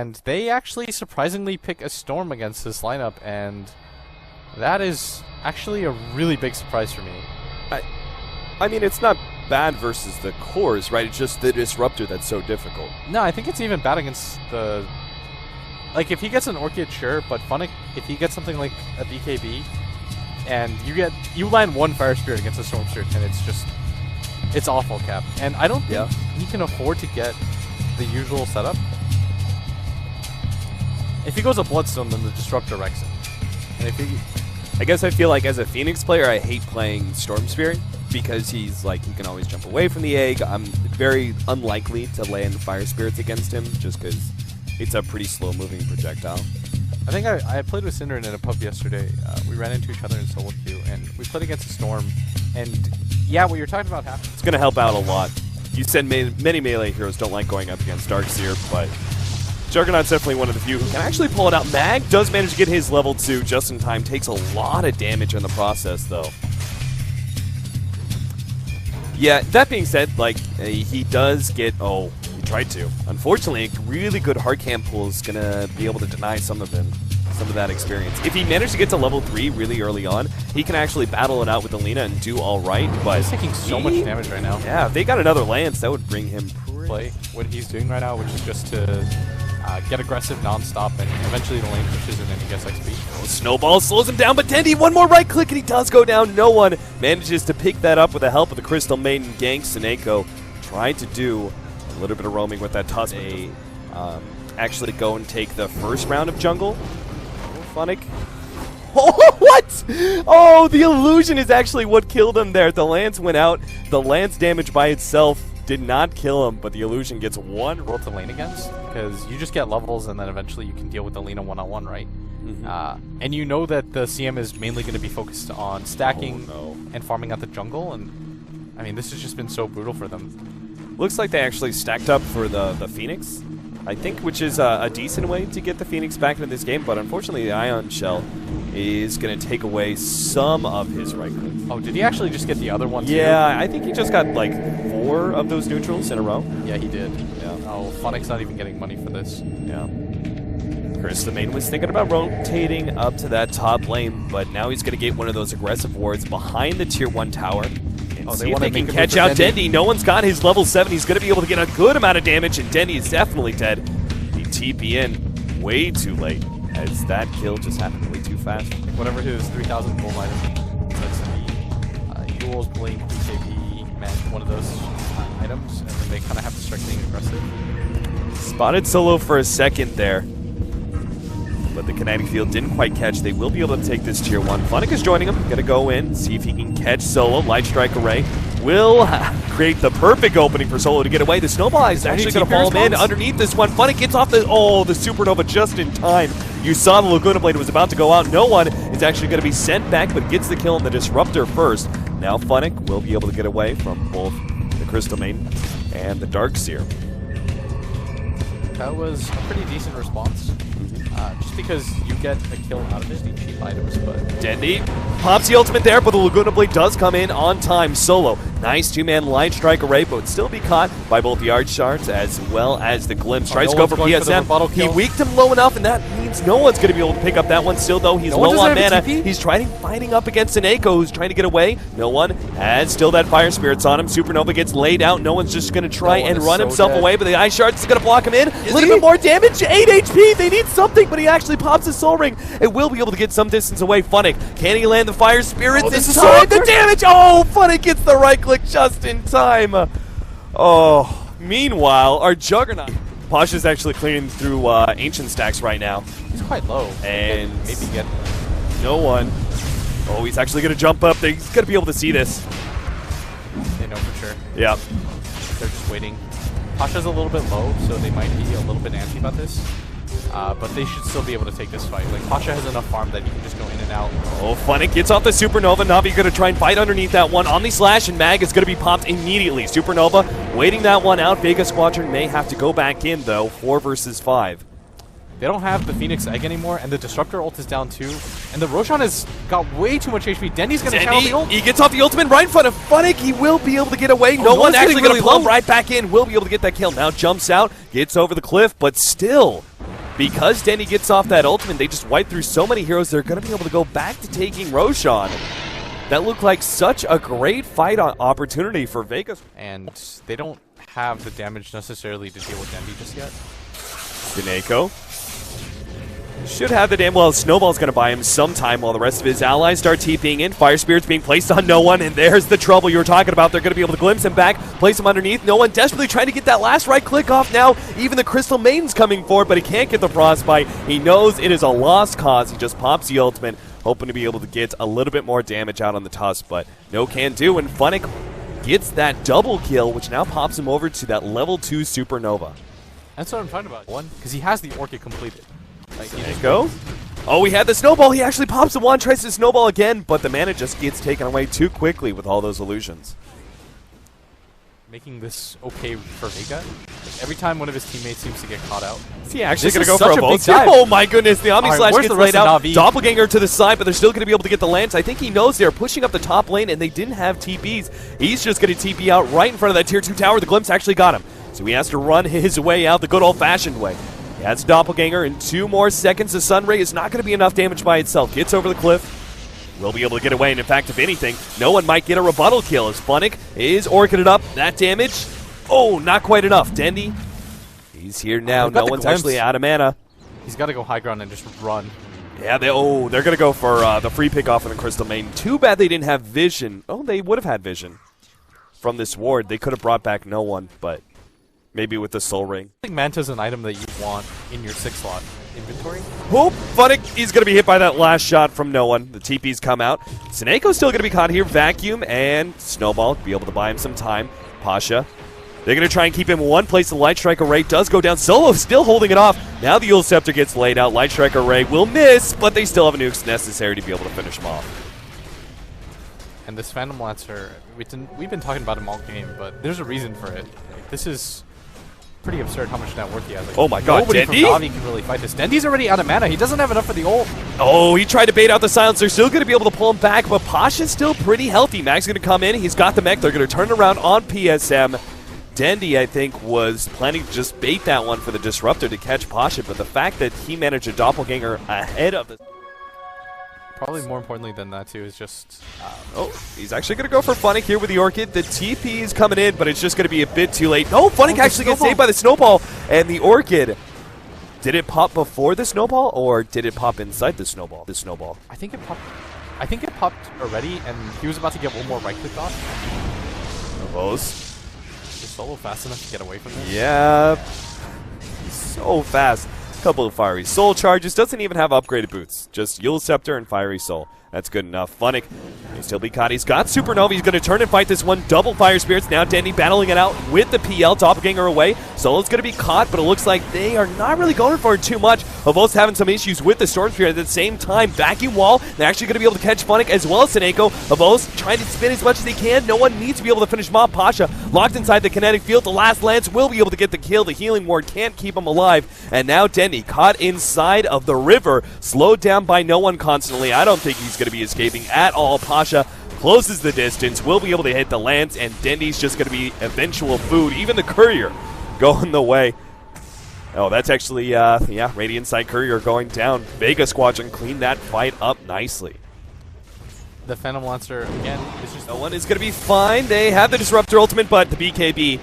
and they actually surprisingly pick a Storm against this lineup, and that is actually a really big surprise for me. I mean, it's not bad versus the cores, right? It's just the Disruptor that's so difficult. No, I think it's even bad against the... Like, if he gets an Orchid, sure, but Funnick, if he gets something like a BKB, and you land one Fire Spirit against a Storm Spirit, and it's awful, Cap. And I don't think he can afford to get the usual setup. If he goes a Bloodstone, then the Disruptor wrecks him. And if he... I guess I feel like as a Phoenix player, I hate playing Storm Spirit because he's like, he can always jump away from the egg. I'm very unlikely to land Fire Spirits against him just because it's a pretty slow-moving projectile. I think I played with Synderen in a pub yesterday. We ran into each other in solo queue, and we played against a Storm. And yeah, what you're talking about happened. It's going to help out a lot. You said many melee heroes don't like going up against Darkseer, but Juggernaut's definitely one of the few who can actually pull it out. Mag does manage to get his level 2 just in time. Takes a lot of damage in the process, though. Yeah, that being said, like, he does get... Oh, he tried to. Unfortunately, a really good hard camp pull is going to be able to deny some of that experience. If he managed to get to level 3 really early on, he can actually battle it out with Alina and do all right, but... He's taking so much damage right now. Yeah, if they got another Lance, that would bring him... Play what he's doing right now, which is just to get aggressive non-stop, and eventually the lane pushes and then he gets XP. Oh, Snowball slows him down, but Dendy, one more right click and he does go down. No one manages to pick that up with the help of the Crystal Maiden gank. Seneko tried to do a little bit of roaming with that Tusk. They actually go and take the first round of jungle. Funnick. Oh, what? Oh, the illusion is actually what killed him there. The Lance went out. The Lance damage by itself did not kill him, but the illusion gets one roll to lane against, because you just get levels and then eventually you can deal with the Lina one-on-one, right? And you know that the CM is mainly going to be focused on stacking and farming out the jungle, and I mean, this has just been so brutal for them. Looks like they actually stacked up for the Phoenix, I think, which is a decent way to get the Phoenix back into this game, but unfortunately the Ion Shell is going to take away some of his right click. Oh, did he actually just get the other one too? Yeah, I think he just got like 4 of those neutrals in a row. Yeah, he did. Yeah. Oh, Funnick's not even getting money for this. Yeah. Chris the Main was thinking about rotating up to that top lane, but now he's going to get one of those aggressive wards behind the tier 1 tower. And see if they can catch out Dendy. No one's got his level 7. He's going to be able to get a good amount of damage, and Dendy is definitely dead. He TP in way too late, as that kill just happened way too fast. Whatever his 3,000 gold item, that's the Yule's Blink, BKB, meant one of those items, and then they kind of have to start getting aggressive. Spotted Solo for a second there, but the kinetic field didn't quite catch. They will be able to take this tier 1. Funnick is joining him. Going to go in, see if he can catch Solo. Light Strike Array will create the perfect opening for Solo to get away. The Snowball is actually going to fall him in underneath this one. Funnick gets off the Supernova just in time. You saw the Laguna Blade was about to go out. No one is actually going to be sent back, but gets the kill on the Disruptor first. Now Funnick will be able to get away from both the Crystal Maiden and the Darkseer. That was a pretty decent response. Just because you get a kill out of his cheap items, but... Dendy pops the ultimate there, but the Laguna Blade does come in on time. Solo, nice 2-man Light Strike Array, but would still be caught by both the Arch Shards as well as the Glimpse. Tries to go for PSM. He weaked him low enough, and that means no one's going to be able to pick up that one. Still, though, he's low on mana. He's fighting up against Seneko, who's trying to get away. No one has still that Fire Spirits on him. Supernova gets laid out. No one's just going to try and run himself away, but the Ice Shards is going to block him in. A little bit more damage, 8 HP. They need something, but he actually pops his Soul Ring. It will be able to get some distance away. Funnick, can he land the Fire Spirits in time? The damage! Oh, Funnick gets the right click just in time. Oh, meanwhile, our Juggernaut. Pasha's actually clearing through Ancient stacks right now. He's quite low. And maybe get no one. Oh, he's actually going to jump up. He's going to be able to see this. They know for sure. Yeah. They're just waiting. Pasha's a little bit low, so they might be a little bit antsy about this. But they should still be able to take this fight. Like, Pasha has enough farm that he can just go in and out. Oh, Funnick gets off the Supernova. Navi going to try and fight underneath that one. Omni Slash and Mag is going to be popped immediately. Supernova waiting that one out. Vega Squadron may have to go back in, though. 4 versus 5. They don't have the Phoenix Egg anymore, and the Disruptor ult is down too. And the Roshan has got way too much HP. Dendy's going to channel the ult. He gets off the ultimate right in front of Funnick. He will be able to get away. No one's actually going to plumb right back in. Will be able to get that kill. Now jumps out, gets over the cliff, but still because Denny gets off that ultimate, they just wipe through so many heroes, they're going to be able to go back to taking Roshan. That looked like such a great fight opportunity for Vega. And they don't have the damage necessarily to deal with Dendy just yet. Dineko should have the damage. Well, Snowball's going to buy him some time while the rest of his allies start TPing in. Fire Spirit's being placed on no one, and there's the trouble you were talking about. They're going to be able to glimpse him back, place him underneath. No one desperately trying to get that last right click off now. Even the Crystal Maiden's coming forward, but he can't get the Frostbite. He knows it is a lost cause. He just pops the ultimate, hoping to be able to get a little bit more damage out on the Tusk, but no can do, and Funnick gets that double kill, which now pops him over to that level 2 Supernova. That's what I'm talking about. One, because he has the Orchid completed. Like, go. Oh, we had the Snowball. He actually pops the one, tries to Snowball again, but the mana just gets taken away too quickly with all those illusions. Making this okay for Vega. Like, every time one of his teammates seems to get caught out. Is he actually going to go for a bolt? Oh my goodness, the Omni Slash gets laid out. Doppelganger to the side, but they're still going to be able to get the Lance. I think he knows they're pushing up the top lane, and they didn't have TPs. He's just going to TP out right in front of that tier 2 tower. The Glimpse actually got him, so he has to run his way out the good old-fashioned way. He has Doppelganger in 2 more seconds. The Sunray is not going to be enough damage by itself. Gets over the cliff. Will be able to get away, and in fact, if anything, no one might get a rebuttal kill as Funnick is orchided up. That damage, oh, not quite enough. Dendy, he's here now. No one's actually out of mana. He's got to go high ground and just run. Yeah, they're going to go for the free pick off of the Crystal Maiden. Too bad they didn't have vision. Oh, they would have had vision from this ward. They could have brought back no one, but maybe with the Soul Ring. I think Manta's an item that you want in your 6-slot inventory. Oh, Funnick, he's going to be hit by that last shot from no one. The TP's come out. Sineko's still going to be caught here. Vacuum and Snowball be able to buy him some time. Pasha, they're going to try and keep him in one place. The Light Strike Array does go down. Solo still holding it off. Now the Eul Scepter gets laid out. Light Strike Array will miss, but they still have a nukes necessary to be able to finish him off. And this Phantom Lancer, we've been talking about him all game, but there's a reason for it. Like, this is pretty absurd how much net worth he has. Like, oh my god, nobody Dendy? from Navi can really fight this. Dendy's already out of mana. He doesn't have enough for the ult. Oh, he tried to bait out the silence. They're still going to be able to pull him back, but Pasha's still pretty healthy. Mag's going to come in. He's got the mech. They're going to turn around on PSM. Dendy, I think, was planning to just bait that one for the Disruptor to catch Pasha, but the fact that he managed a Doppelganger ahead of the... Probably more importantly than that, too, is just... oh, he's actually going to go for Funnick here with the Orchid. The TP is coming in, but it's just going to be a bit too late. No, Funnick actually gets saved by the Snowball, and the Orchid... Did it pop before the Snowball, or did it pop inside the Snowball? The Snowball. I think it popped already, and he was about to get one more right click off. Close. Is Solo fast enough to get away from this? Yeah. He's so fast. Couple of Fiery Soul charges. Doesn't even have upgraded boots. Just Eul Scepter and Fiery Soul. That's good enough. Funnick, he'll still be caught. He's got Supernova. He's going to turn and fight this one. Double Fire Spirits. Now Dendy battling it out with the PL. Doppelganger away. Solo's going to be caught, but it looks like they are not really going for it too much. Havos having some issues with the Storm Spirit. At the same time, Vacuum Wall. They're actually going to be able to catch Funnick as well as Sineko. Havos trying to spin as much as he can. No one needs to be able to finish him off. Pasha locked inside the kinetic field. The last Lance will be able to get the kill. The Healing Ward can't keep him alive. And now Dendy caught inside of the river. Slowed down by no one constantly. I don't think he's going to be escaping at all. Pasha closes the distance, will be able to hit the Lance, and Dendy's just going to be eventual food. Even the Courier going the way. Oh, that's actually, yeah, Radiant Side Courier going down. Vega Squadron cleaned that fight up nicely. The Phantom Lancer, again, is just... No one is going to be fine. They have the Disruptor ultimate, but the BKB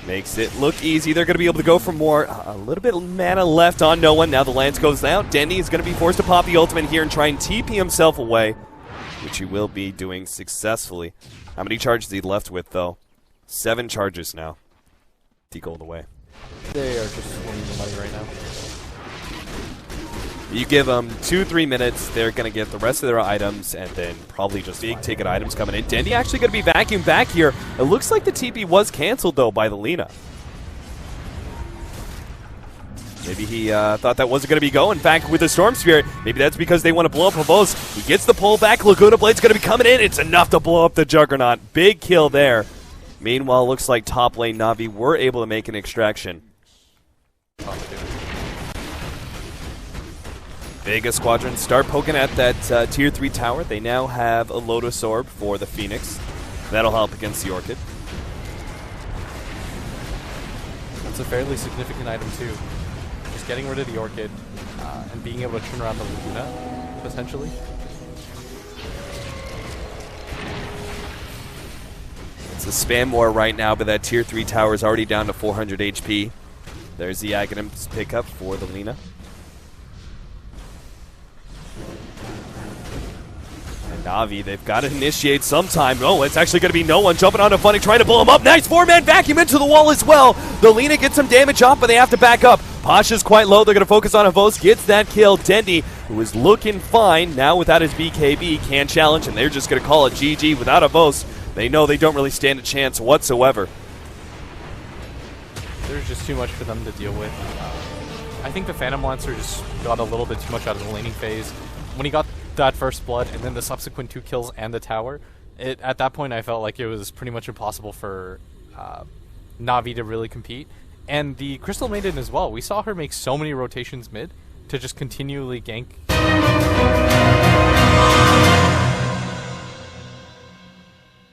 makes it look easy. They're going to be able to go for more. A little bit of mana left on no one. Now the Lance goes down. Dendy is going to be forced to pop the ultimate here and try and TP himself away, which he will be doing successfully. How many charges is he left with, though? 7 charges now. T-gold away. They are just winning the money right now. You give them 2-3 minutes, they're going to get the rest of their items, and then probably just big-ticket items coming in. Dendy actually going to be vacuumed back here. It looks like the TP was canceled, though, by the Lina. Maybe he thought that wasn't going to be going. In fact, with the Storm Spirit, maybe that's because they want to blow up Havos. He gets the pull back. Laguna Blade's going to be coming in. It's enough to blow up the Juggernaut. Big kill there. Meanwhile, looks like top lane Na'Vi were able to make an extraction. Vega Squadron start poking at that tier 3 tower. They now have a Lotus Orb for the Phoenix. That'll help against the Orchid. That's a fairly significant item too. just getting rid of the Orchid and being able to turn around the Laguna, potentially. It's a spam war right now, but that tier 3 tower is already down to 400 HP. There's the Aghanim's pickup for the Lina. And Navi, they've got to initiate sometime. Oh, it's actually going to be no one jumping onto Funny, trying to pull him up. Nice 4-man vacuum into the wall as well. The Lina gets some damage off, but they have to back up. Pasha's quite low. They're going to focus on Avos. Gets that kill. Dendi, who is looking fine now without his BKB, can challenge, and they're just going to call it GG. Without Avos, they know they don't really stand a chance whatsoever. There's just too much for them to deal with. I think the Phantom Lancer just got a little bit too much out of the laning phase. When he got that first blood and then the subsequent 2 kills and the tower, at that point I felt like it was pretty much impossible for Navi to really compete. And the Crystal Maiden as well. We saw her make so many rotations mid to just continually gank